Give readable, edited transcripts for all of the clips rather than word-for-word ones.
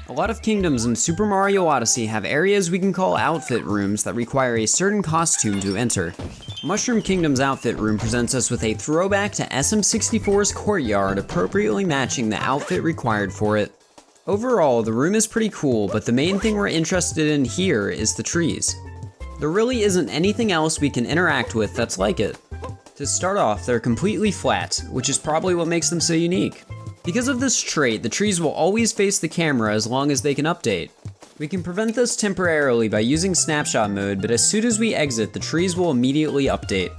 A lot of kingdoms in Super Mario Odyssey have areas we can call outfit rooms that require a certain costume to enter. Mushroom Kingdom's outfit room presents us with a throwback to SM64's courtyard, appropriately matching the outfit required for it. Overall, the room is pretty cool, but the main thing we're interested in here is the trees. There really isn't anything else we can interact with that's like it. To start off, they're completely flat, which is probably what makes them so unique. Because of this trait, the trees will always face the camera as long as they can update. We can prevent this temporarily by using snapshot mode, but as soon as we exit, the trees will immediately update.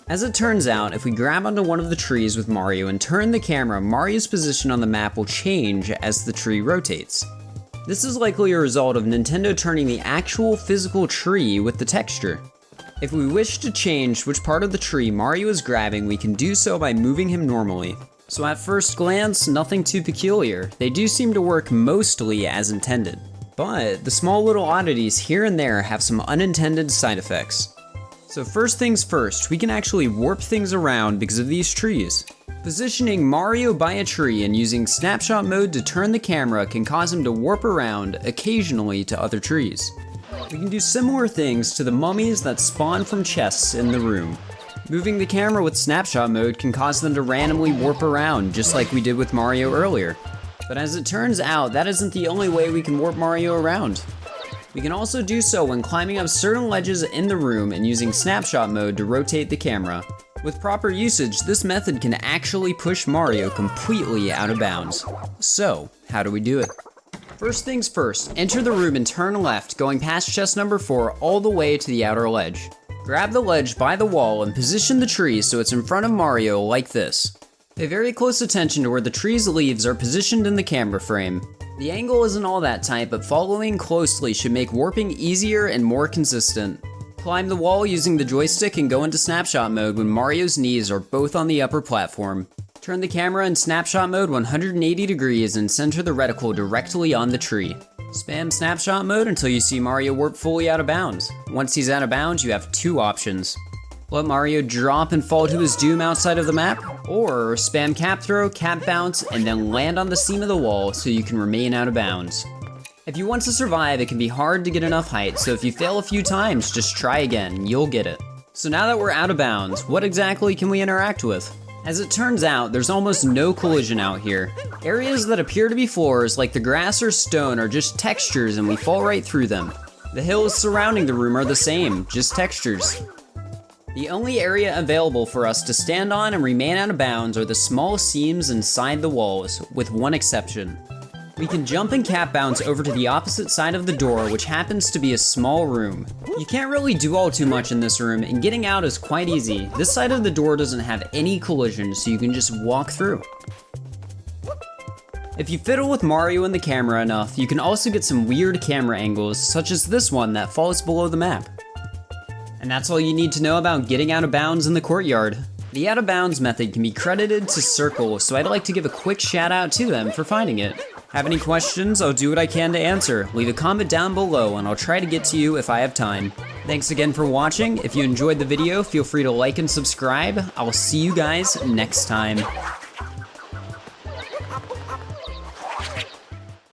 As it turns out, if we grab onto one of the trees with Mario and turn the camera, Mario's position on the map will change as the tree rotates. This is likely a result of Nintendo turning the actual physical tree with the texture. If we wish to change which part of the tree Mario is grabbing, we can do so by moving him normally. So at first glance, nothing too peculiar. They do seem to work mostly as intended. But the small little oddities here and there have some unintended side effects. So first things first, we can actually warp things around because of these trees. Positioning Mario by a tree and using snapshot mode to turn the camera can cause him to warp around occasionally to other trees. We can do similar things to the mummies that spawn from chests in the room. Moving the camera with snapshot mode can cause them to randomly warp around, just like we did with Mario earlier. But as it turns out, that isn't the only way we can warp Mario around. We can also do so when climbing up certain ledges in the room and using snapshot mode to rotate the camera. With proper usage, this method can actually push Mario completely out of bounds. So, how do we do it? First things first, enter the room and turn left, going past chest number 4 all the way to the outer ledge. Grab the ledge by the wall and position the tree so it's in front of Mario like this. Pay very close attention to where the tree's leaves are positioned in the camera frame. The angle isn't all that tight, but following closely should make warping easier and more consistent. Climb the wall using the joystick and go into snapshot mode when Mario's knees are both on the upper platform. Turn the camera in snapshot mode 180 degrees and center the reticle directly on the tree. Spam snapshot mode until you see Mario warp fully out of bounds. Once he's out of bounds, you have two options. Let Mario drop and fall to his doom outside of the map, or spam cap throw, cap bounce, and then land on the seam of the wall so you can remain out of bounds. If you want to survive, it can be hard to get enough height, so if you fail a few times, just try again, you'll get it. So now that we're out of bounds, what exactly can we interact with? As it turns out, there's almost no collision out here. Areas that appear to be floors, like the grass or stone, are just textures and we fall right through them. The hills surrounding the room are the same, just textures. The only area available for us to stand on and remain out of bounds are the small seams inside the walls, with one exception. We can jump and cap bounce over to the opposite side of the door, which happens to be a small room. You can't really do all too much in this room, and getting out is quite easy. This side of the door doesn't have any collision, so you can just walk through. If you fiddle with Mario and the camera enough, you can also get some weird camera angles, such as this one that falls below the map. And that's all you need to know about getting out of bounds in the courtyard. The out of bounds method can be credited to Circle, so I'd like to give a quick shout out to them for finding it. Have any questions? I'll do what I can to answer. Leave a comment down below and I'll try to get to you if I have time. Thanks again for watching. If you enjoyed the video, feel free to like and subscribe. I'll see you guys next time.